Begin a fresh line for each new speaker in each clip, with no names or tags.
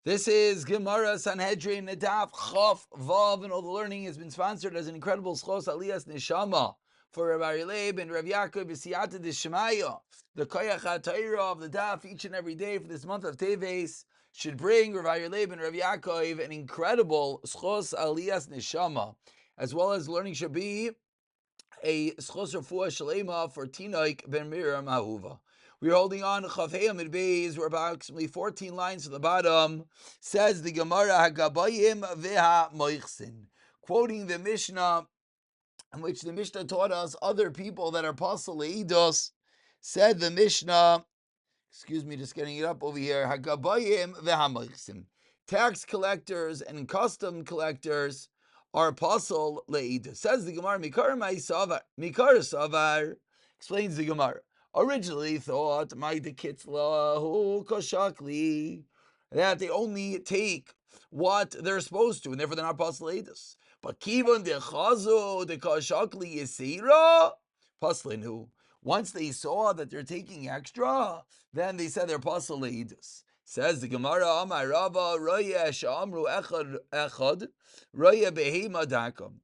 This is Gemara Sanhedrin Daf Chof Vav, and all the learning has been sponsored as an incredible schos aliyas neshama for Rabbi Leib and Rav Ya'akov B'siyata D'Shemaya. The koyach ha'torah of the Daf each and every day for this month of Teves should bring Rabbi Leib and Rav Ya'akov an incredible schos aliyas neshama, as well as learning should be a schos refuah shalema for Tinoik ben Miriam Ahuva. We're holding on Chavei Amid Beis. We're approximately 14 lines to the bottom. Says the Gemara Hagabayim veha moichsin, quoting the Mishnah, in which the Mishnah taught us other people that are pasal leidos. Said the Mishnah, excuse me, just getting it up over here. Hagabayim veha moichsin, tax collectors and custom collectors are pasal leidos. Says the Gemara Mikar Savar, explains the Gemara. Originally thought that they only take what they're supposed to, and therefore they're not pasleidas. But kivon de chazo de kashakli yisira paslinu. Once they saw that they're taking extra, then they said they're pasleidas. Says the Gemara, Amar Rava, Roya Shamru Echad, Roya Behema Dakam.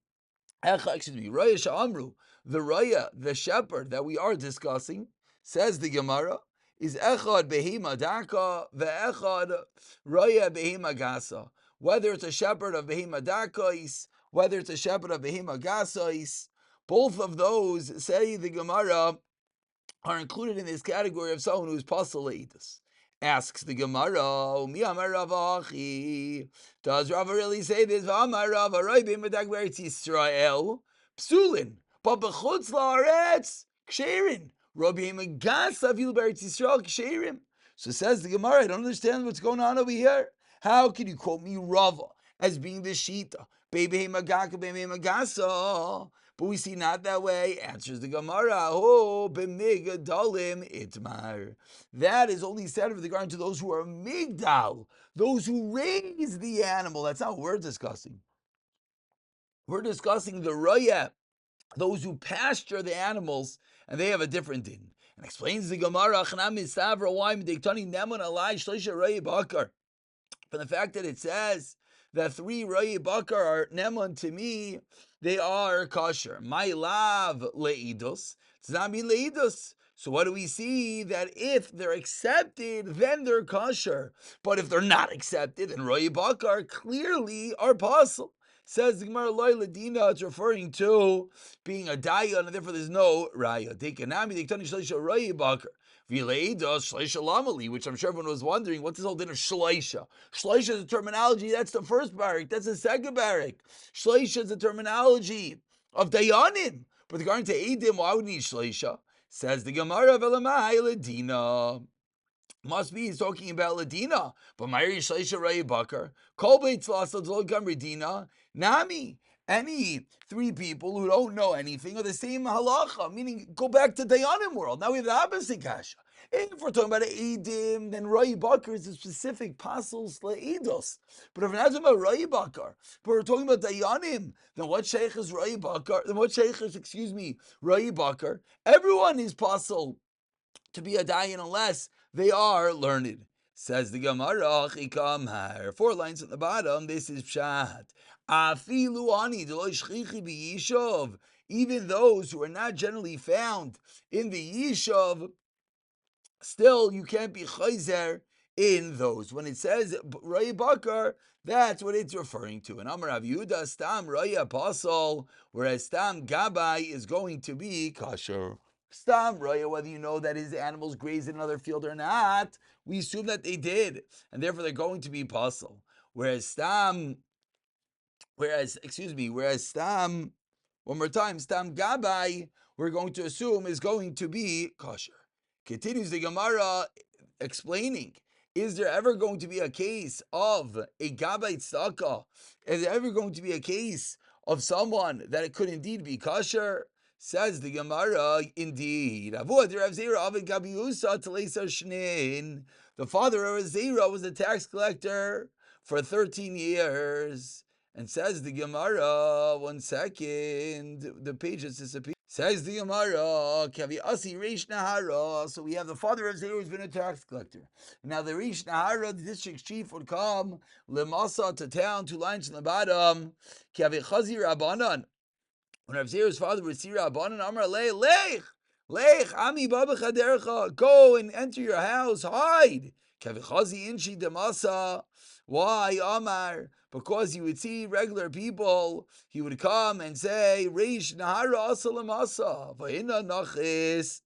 Roya Shamru, the Roya, the shepherd that we are discussing, says the Gemara, is Echad Behema Daka, Ve'echad Roya Behema Gasa. Whether it's a shepherd of Behema Dakais, whether it's a shepherd of Behema Gasais, both of those, say the Gemara, are included in this category of someone who's pasaleitis. Asks the Gemara, Mi Amar Ravachi, does Rava really say this? V'Amar Rava, Roi b'Medak Beretz Yisrael, Psulin, but b'chutz la'aretz, ksherin. Rabbi Megas Avil Beretz Yisrael, ksherim. So says the Gemara, I don't understand what's going on over here. How can you quote me Rava as being the Shita? Be'behe Magaka, be'behe Magasa. But we see not that way. Answers the Gemara. Oh, b'migdalim itmar. That is only said with regard to those who are migdal, those who raise the animal. That's not what we're discussing. We're discussing the roya, those who pasture the animals, and they have a different din. And explains the Gemara, from the fact that it says that 3 roya bakar are neman to me, they are kosher. My lav leidos does not mean leidos. So what do we see? That if they're accepted, then they're kosher. But if they're not accepted, then roya bakar clearly are possible. Says the Gemara loy ledina, it's referring to being a dayan, and therefore there's no raya. Dekanami dektani shleisha roya bakar. Vileidos shleisha lamali, which I'm sure everyone was wondering, what's this whole din of shleisha? Shleisha is a terminology, that's the first barak, that's the second barak. Shleisha is a terminology of dayanim. But regarding to edim, why would we need shleisha? Says the Gemara velamai ledina. Must be he's talking about Ladina. But Mayri Shleisha Ray Bakar, Kol Beitz Lasal Dlogam Redina, Nami. Any 3 people who don't know anything are the same halacha, meaning go back to Dayanim world. Now we have the opposite kasha. If we're talking about Eidim, then Ray Bakar is a specific pasals Eidos. But if we're not talking about Ray Bakar, but we're talking about Dayanim, then what sheikh is Ray Bakar? Then what sheikh is, Ray Bakar? Everyone is pasal to be a dayan unless they are learned. Says the Gemara, 4 lines at the bottom, this is pshat. Afilu ani deloy shchichi b'yishav. Even those who are not generally found in the yishav, still you can't be chayzer in those. When it says Raya Bakar, that's what it's referring to. And Amar Rav Yehuda, Stam Raya Apostle, whereas Stam Gabai is going to be kosher. Stam Raya, whether you know that his animals grazed in another field or not, we assume that they did, and therefore they're going to be apostle. Whereas Stam, one more time, Stam Gabai, we're going to assume is going to be kosher. Continues the Gemara explaining, is there ever going to be a case of a Gabai Tzaka? Is there ever going to be a case of someone that it could indeed be kosher? Says the Gemara, indeed. The father of Zera was a tax collector for 13 years. And says the Gemara, one second, the page has disappeared. Says the Gemara, Kavi Asi Reish Nahara. So we have the father of Zera who's been a tax collector. Now the Reish Nahara, the district chief, would come Lemasa to town, 2 lines from the bottom. Kavi Chazi Rabbanan. When Rav Zera's father would see Rabbanan, Amar Lech, Ami Baba Chadercha, go and enter your house, hide. Kavi Chazi Inchi Demasa. Why, Amar? Because he would see regular people, he would come and say, Reish Nahara Asalam Asa, Vahina Nachis,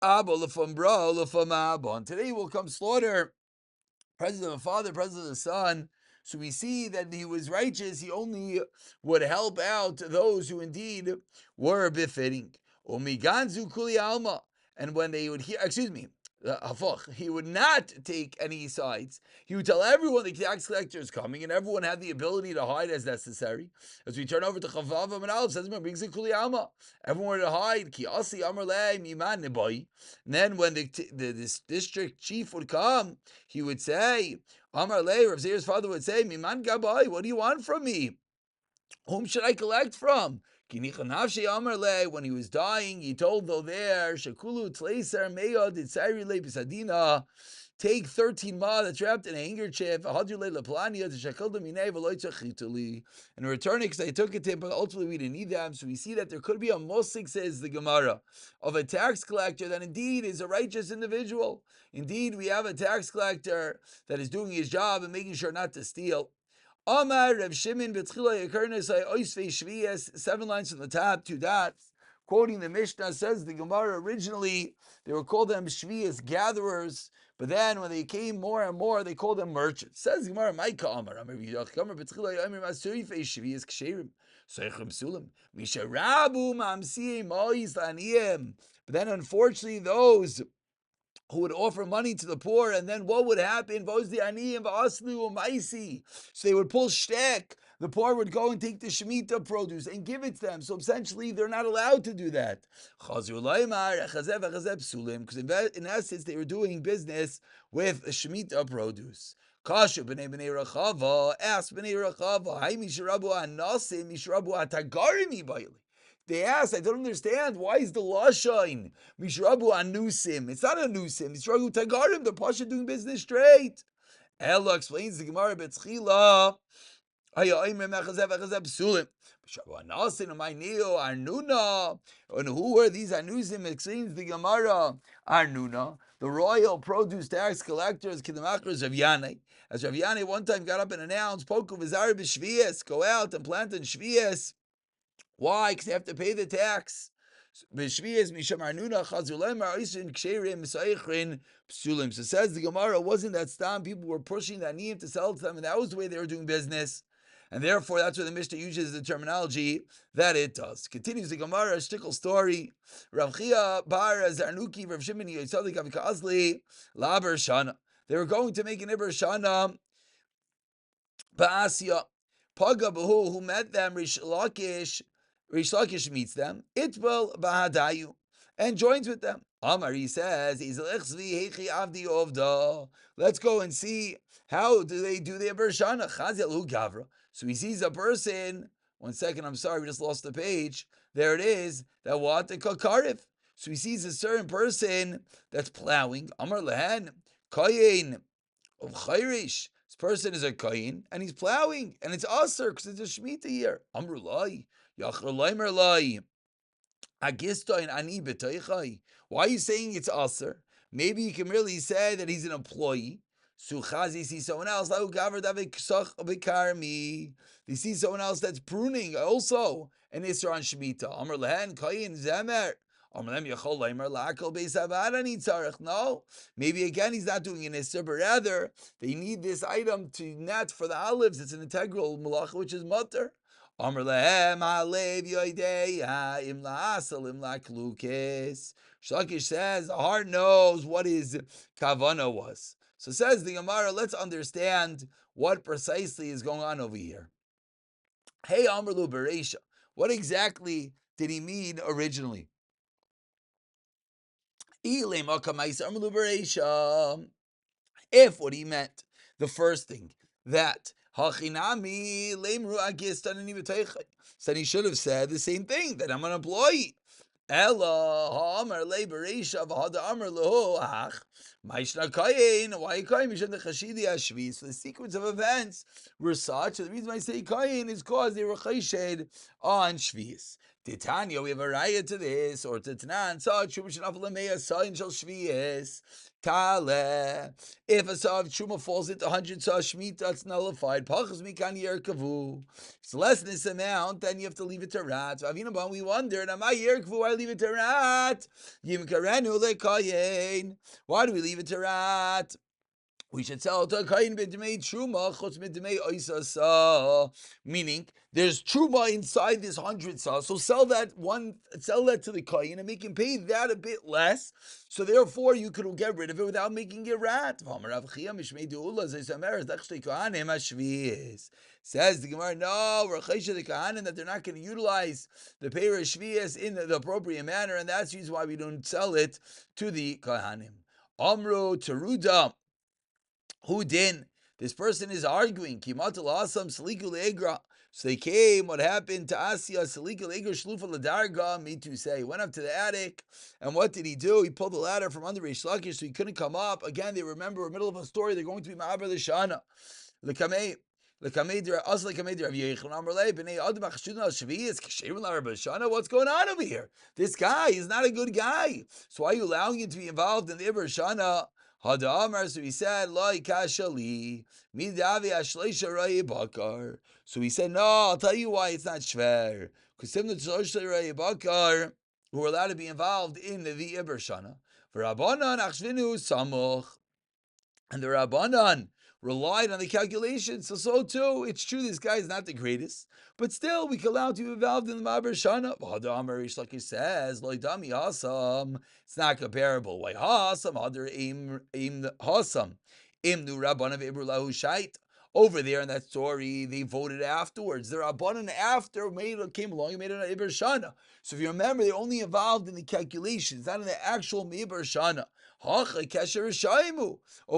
Abba Lefam Bra, Lefam Abba. Today will come slaughter, present of the father, present of the son. So we see that he was righteous, he only would help out those who indeed were befitting. Omiganzu Kuli Alma. And when they would hear, he would not take any sides. He would tell everyone the tax collector is coming, and everyone had the ability to hide as necessary. As we turn over to Chavav and Aleph, says everyone would hide. And then when this district chief would come, he would say, Amar Le, Rav Zera's father would say, Miman Gabai, what do you want from me? Whom should I collect from? When he was dying, he told though there, Shakulu Tleiser Meya Ditsari Le Bisadina, take 13 ma that's wrapped in a handkerchief, and return it because I took it to him, but ultimately we didn't need them. So we see that there could be a mosik, says the Gemara, of a tax collector that indeed is a righteous individual. Indeed, we have a tax collector that is doing his job and making sure not to steal. Amar Rav Shimon b'tchila yakarnas oisvei shviyas, 7 lines from the top, 2 dots. Quoting the Mishnah, says the Gemara, originally they were called them shviyas, gatherers, but then when they came more and more, they called them merchants. Says the Gemara, Maika Amar, Amar b'tchila yamer masurifei shviyas ksherim, soichim sulim, misharabu mamsiyim ois laniyim. But then unfortunately those who would offer money to the poor, and then what would happen? So they would pull shtek. The poor would go and take the Shemitah produce and give it to them. So essentially, they're not allowed to do that. Because in essence, they were doing business with the Shemitah produce. Kasha b'nei Rachava, asked b'nei Rachava, Hay mishrabu anasim, mishrabu atagarimi bayli. They asked, I don't understand, why is the Lashon Mishrabu Anusim? It's not Anusim, Mishrabu Tagarim, the Pasha doing business straight. Ella explains the Gemara Betzchila. And who are these Anusim? Explains the Gemara. Arnuna, the royal produce tax collectors, Kidamachers of Yanei. As Rav Yanei one time got up and announced, Poku Vizar B'Shvias, go out and plant in Shvias. Why? Because they have to pay the tax. So says the Gemara, wasn't that stam? People were pushing the aniyim to sell to them, and that was the way they were doing business. And therefore, that's where the Mishnah uses the terminology that it does. Continues the Gemara, a shtickle story. Rav Chia bar Zarnuki, Rav Shimon Yitzadik Avikazli, Laber Shana. They were going to make an Iber Shana, Ba'asya, Paga Bahu, who met them, Rish Lakish meets them, Itbal Bahadayu, and joins with them. Amar, he says, let's go and see how do they do the Bershana. Gavra. So he sees a person, 1 second, I'm sorry, we just lost the page. There it is, that what? The Kakarif. So he sees a certain person that's plowing. Amar Lehen, Kayin of Chayrish. This person is a Kayin, and he's plowing, and it's Aser, because it's a Shemitah year. Amar Lai. Why are you saying it's aser? Maybe you can really say that he's an employee. Suchazi sees someone else. They see someone else that's pruning also an Isra on Shemitah. Amr lehen kayin zemer. No, maybe again he's not doing an Isra, but rather they need this item to net for the olives. It's an integral malacha, which is mutter. Amr lehem halev yoideya im la'asal im la'klukes. Shlakish says the heart knows what his kavana was. So says the Gemara, let's understand what precisely is going on over here. Hey Amr lu bereisha, what exactly did he mean originally? If what he meant, the first thing, that Hachinami lemru agistan and so he should have said the same thing, that I'm an employee. Ella ha'amar lebereisha v'hada amar lehu ach ma'ishna kayin. Why kayin? Mishum the chashidi hashvi. So the sequence of events were such. So the reason why I say kayin is because they were chayished on shvius. Titania, we have a raya to this, or to Tanan, such Truma Shenafel Lemeya Sayin Shel Shvius. Tale. If a saw of Truma falls into 100 saw Shemitah, it's nullified. Pachas Mikan Yerkavu. It's less than this amount, then you have to leave it to rat. Avinabon, we wondered, am I Yerkavu? I leave it to rat. Yim Karenu Lekayin. Why do we leave it to rat? We should sell it to a kain b'dmei truma chutz b'dmei oisa sa. Meaning, there's truma inside this 100 sa, so sell that to the kain and make him pay that a bit less. So therefore, you could get rid of it without making it rat. Says the Gemara, no, we're chaysha the kahanim that they're not going to utilize the peiros shvius in the appropriate manner, and that's the reason why we don't sell it to the kahanim. Amru teruda. Who din? This person is arguing. Kimatul asam salikul egra. So they came. What happened to Asya salikul egra shlufa ladarga? Me too say. He went up to the attic, and what did he do? He pulled the ladder from under Reish Lakish, so he couldn't come up. Again, they remember we're middle of a story. They're going to be ma'aber l'shana. L'kamei. What's going on over here? This guy is not a good guy. So why are you allowing him to be involved in the Iber Shana? So he said, so he said, no, I'll tell you why it's not shver. Because who are allowed to be involved in the Iber Shana. And the Rabbanan relied on the calculations, so too, it's true this guy is not the greatest, but still, we can allow him to be involved in the Ma'aber Shana. Reish Lakish says, Loidami Hasam, it's not comparable. Why Hasam? Other Im Hasam. Imnu Rabbanan Ibru Lahu Shait. Over there in that story, they voted afterwards. The Rabbanan after came along and made an Iber Shana. So if you remember, they're only involved in the calculations, not in the actual Iber Shana. Over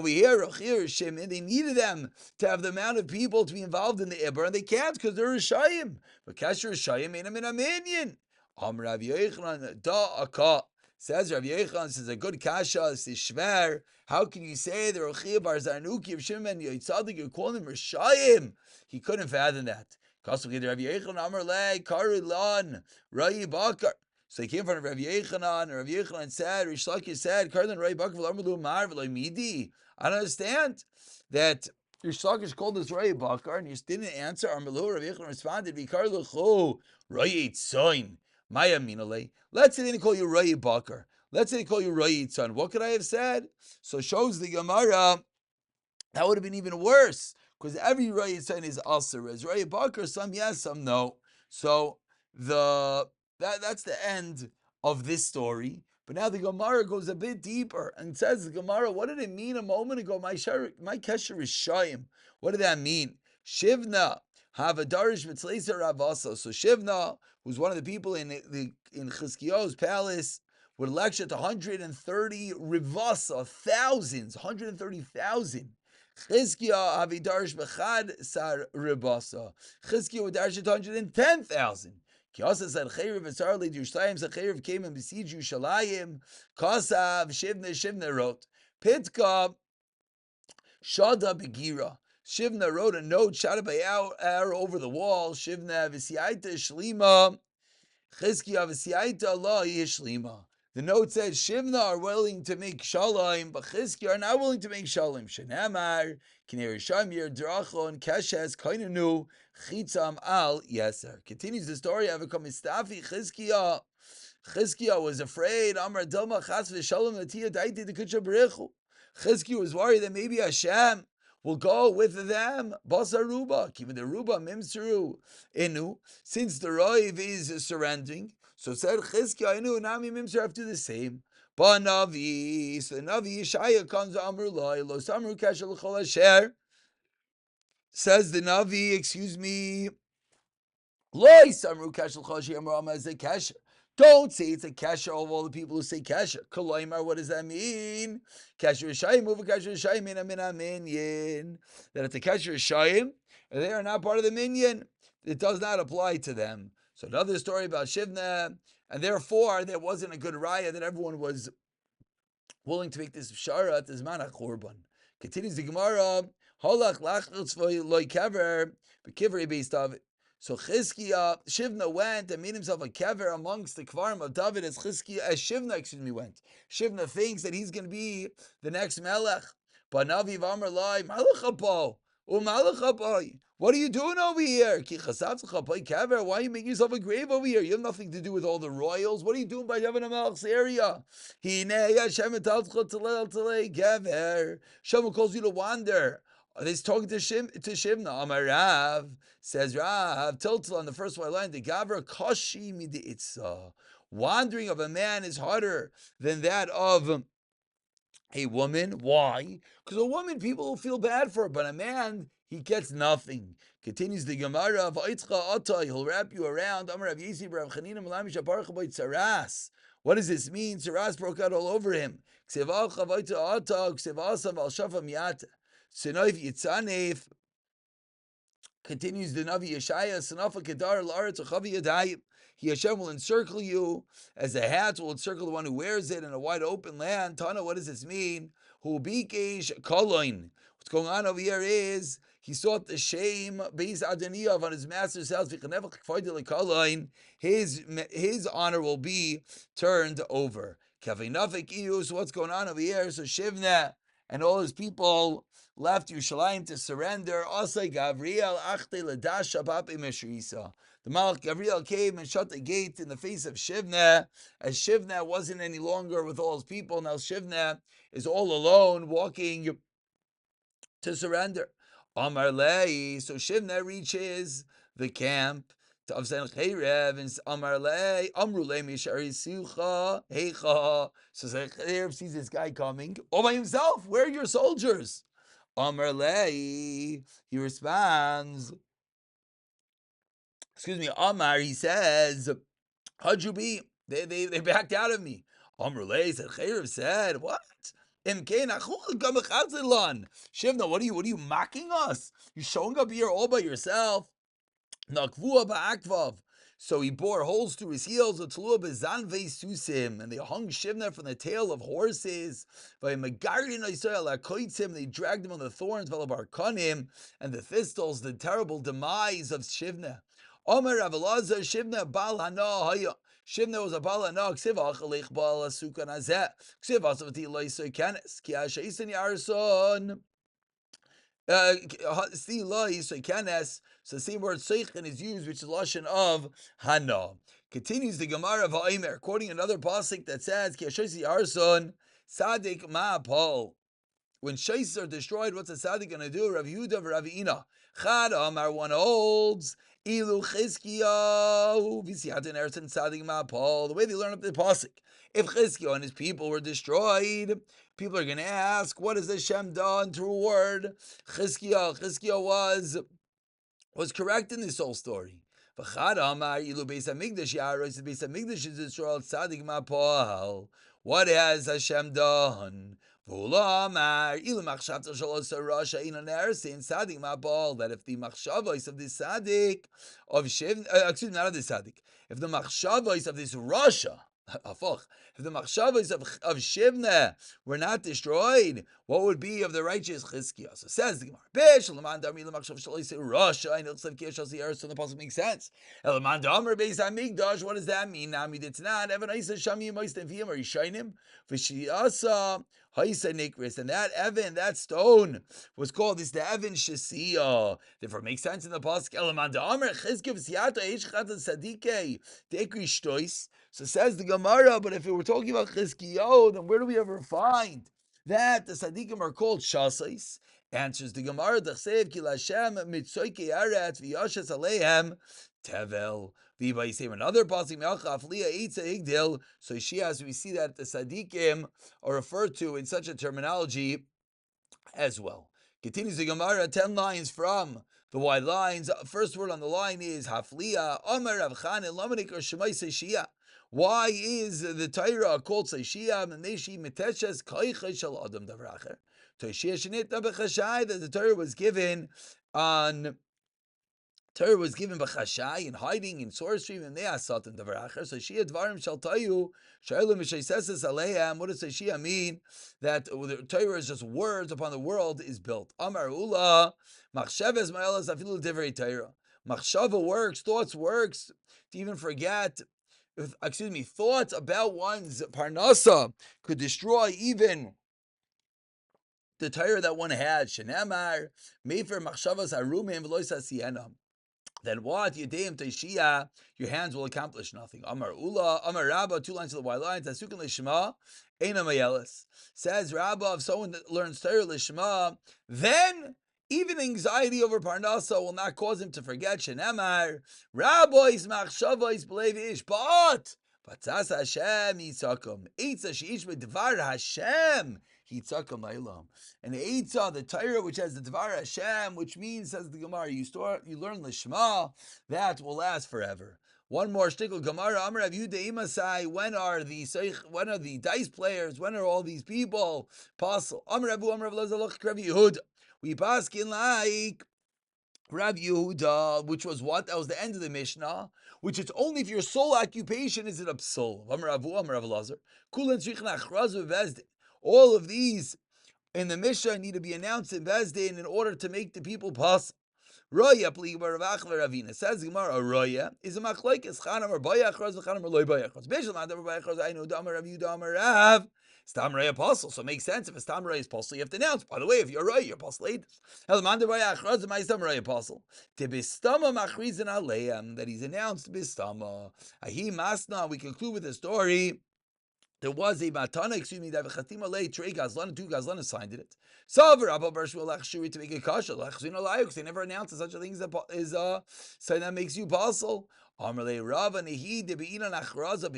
here, they needed them to have the amount of people to be involved in the Iber, and they can't because they're Rishayim. But Kesher Rishayim ain't a minyan. Rav Yochanan da'aka. Says Rav Yochanan, says a good kasha, it's shver. How can you say the Rochia Bar Zarnuki of Shimon Yitzadik, you call him Rishayim? He couldn't fathom that. Rav Yochanan Amar Le Karilan Rai Bakar. So he came from Rav Yochanan, and Rav Yochanan said, Rish Lakish said, Karilan Rai Bakar v'Amru Mar v'Loi Midi. I don't understand that Rish Lakish called this Rai Bakar, and he just didn't answer. Amru Rav Yochanan responded, Vikar Luchu Rai Eitzoin. Maya Minale. Let's say they didn't call you Rai Bakar. Let's say they call you Rai Eitzon. What could I have said? So shows the Gemara that would have been even worse, because every Rai Eitzon is Aser. As Rai Bakar, some yes, some no. So that's the end of this story. But now the Gemara goes a bit deeper and says, the Gemara, what did it mean a moment ago? My kesher is Shayim. What did that mean? Shivna. Have a Darish Mitzleisa Ravasa. So Shivna, who's one of the people in Chizkiyahu's palace, would lecture to 130 Rivasa, thousands, 130,000. Chizkiyahu have a Darish Bechad Sar Rivasa. Chizkiyahu would darish to 110,000. Kiasa said, Chayriv and Sarli Yerushalayim, said Chayriv came and besieged Yerushalayim. Kasav, Shivna wrote, Pitka, Shada Begira. Shivna wrote a note, shouted by arrow over the wall. Shivna v'siyaita shlima, Chizkiyahu v'siyaita Allah yishlima. The note says Shivna are willing to make shalom, but Chizkiyahu are not willing to make shalom. Shenamar kinei risham yer drachon keshes kainenu chitzam al yeser. Continues the story. Avakom istafi Chizkiyahu. Chizkiyahu was afraid. Amar Dilma chas v'shalom l'tiyah daiti the kutsha b'rechu. Chizkiyahu was worried that maybe Hashem will go with them. Basaruba, even the Ruba Mimsuru Inu, since the Roiv is surrendering. So said Chizkiyahu Inu, Nami Mimsur have to do the same. But Navi, so the Navi Yeshaya comes to Amr Loi, Lo Samru Kashal Chol Asher. Says the Navi, excuse me, Loi Samru Kashal Chol Asher Amr Amma Kasher. Don't say it's a kesher of all the people who say kesher. Kolaimar, what does that mean? Kesher Rishayim, over Kesher Rishayim, mina minyan. That it's a kesher Rishayim, and they are not part of the minyan. It does not apply to them. So another story about Shivna, and therefore there wasn't a good raya that everyone was willing to make this shara at this manach korban. Continues the Gemara, Holach lachutz loy kever, bekivri based of it. So Shivna went and made himself a kever amongst the kvarim of David as Shivna went. Shivna thinks that he's going to be the next melech. But Navi Vamar Lai, Malach what are you doing over here? Why are you making yourself a grave over here? You have nothing to do with all the royals. What are you doing by Yavin HaMelech's area? Hashem calls you to wander. He's talking to Shivna. Amar Rav, says Rav, Tiltal on the first white line, the Gavra Kashi Midi Itza. Wandering of a man is harder than that of a woman. Why? Because a woman, people will feel bad for her, but a man, he gets nothing. Continues the Gemara of he'll wrap you around. What does this mean? Saras broke out all over him. Continues the Navi Yeshaya, Sanafa Kedar Laretz Chavi Yadayim. He Hashem will encircle you as a hat will encircle the one who wears it in a wide open land. Tana, what does this mean? Who bikesh koloin. What's going on over here is he sought the shame based Adoniyav on his master's house. His honor will be turned over. So what's going on over here? So Shivna and all his people left Yerushalayim to surrender. Asay Gavriel achte ledasha papi meshrisa. The Malach Gavriel came and shut the gate in the face of Shivna, as Shivna wasn't any longer with all his people. Now Shivna is all alone, walking to surrender. Amar Lei, so Shivna reaches the camp of Sanhedrin, and Amar Lei, Amru Lei Mishari Sucha Heicha. So Sanhedrin sees this guy coming all by himself. Where are your soldiers? Amar Lei, he responds. Amar, he says, Hajubi, they backed out of me. Amar Lei said, Chayrev said, what? Shivna, what are you mocking us? You're showing up here all by yourself. So he bore holes through his heels, and they hung Shivna from the tail of horses. They dragged him on the thorns, and the thistles, the terrible demise of Shivna. Shivna was a bal hana. Ksiva achalech bal asukan hazeh. Ksiva asavati loisoi kenes. Ki asheisen yarson. See loisoi kenes. So the same word seichen is used, which is lashon of hana. Continues the Gemara of Ha'omer, quoting another pasuk that says, Ki asheisen yarson sadik ma'apol. When sheises are destroyed, what's a tzaddik going to do? Rav Yehuda v'Rav Chad Amar, one holds Ilu Chizkiyahu V'Siyatan Eretz Tzaddik Ma'apol. The way they learn up the pasuk, if Chizkiyahu and his people were destroyed, people are going to ask, what has Hashem done to reward Chizkiyahu? Chizkiyahu was correct in this whole story. V'Chad Amar Ilu Beis Hamikdash Yaros. The Beis Hamikdash is destroyed. Tzaddik Ma'apol. What has Hashem done? That if the machshavos of this tzaddik of Shiv, not of this tzaddik, if the machshavos of this Rasha, if the machshavos of Shivna were not destroyed, what would be of the righteous Chizkiah? So says the Gemara, so the pasuk makes sense. What does that mean? And that Evan, that stone, was called this the Evan Shasiya. Therefore, it makes sense in the pasuk. So says the Gemara, but if we were talking about Chizkiyahu, then where do we ever find that the Sadiqim are called Shasais? Answers the Gemara, D'chsev ki l'Hashem mitzoykei aretz v'yashes aleihem tevel. V'yibai say another pasuk me'acha afliya eitza igdil. So she has, we see that the Sadiqim are referred to in such a terminology as well. Continues the Gemara, 10 lines from the wide lines. First word on the line is Hafliya, Omer Rav Chanan, Lamanik or Shemai Shia. Why is the Torah called Seishia? That the Torah was given on Torah was given b'chashai, in hiding, in sorcery, and they asat in davar acher. So Shia dvarim shall tell you, shaylu mishayseses aleim. What does Shia mean? That the Torah is just words upon the world is built. Amar ula machsheves ma'elas afilu divrei Torah. Machshava works, thoughts works. To even forget, thoughts about one's parnasa could destroy even the Torah that one had. Shenemar mefer machshavas harumim v'lois hasienam. Then what? Yedeim Teishia, your hands will accomplish nothing. Amar Ula, Amar Rabba, 2 lines to the white lines. Asukin Lishma, Eina Mayelis. Says Rabba, if someone that learns Torah Lishma, then even anxiety over Parnasa will not cause him to forget. Shenemar, Rabbois Machshavos Belev Ish. But Batzas Hashem Yitzakum. Eitza Sheish B'Dvar Hashem. And Eitzah, the Torah, which has the Dvar Hashem, which means, says the Gemara, you learn Lishma, that will last forever. One more shtickle Gemara. Amar Rav Yehuda Imasai. When are the dice players? When are all these people? Apostle. Amar Rav Lazaloch Rav Yehuda. We paskin like Rav Yehuda, which was what? That was the end of the Mishnah. Which it's only if your sole occupation is it a psul. Amar Rav Lazar. Kulan tzrichen achrazu v'vezdin. All of these in the Mishnah need to be announced in Bezdin in order to make the people pass. Roya pliga Rav Achla Ravina says Gemara. Roya is a machlokes chanam or bayachros v'chanam or loy bayachros. Bishul ma'adav bayachros. I know damar Rav Yehuda amar Rav. Stam Ray apostle, so it makes sense. If a Stam Ray is apostle, you have to announce. By the way, if you're Roy, you're apostle. Hel ma'adav bayachros, my Stam Ray apostle. Tebistama machrizin aleim, that he's announced bistama. Ahi masna. We conclude with the story. There was a matana, that v'chatima lei trei gazlan, 2 gazlan signed it. Savar Abba Barshul Lachshuri to make a kasha. Lachzino layuk. They never announced such a thing as sign that makes you apostle. Amarle Rava Nehi de Be'inan Achraza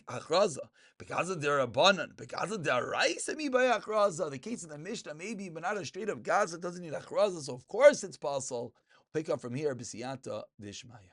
Achraza because of their abundant, because of their rice and me by Achraza. The case of the Mishnah maybe, but not a straight up Gaza doesn't need Achraza, so of course it's possible. Pick up from here, Bisiyata Dishmaya.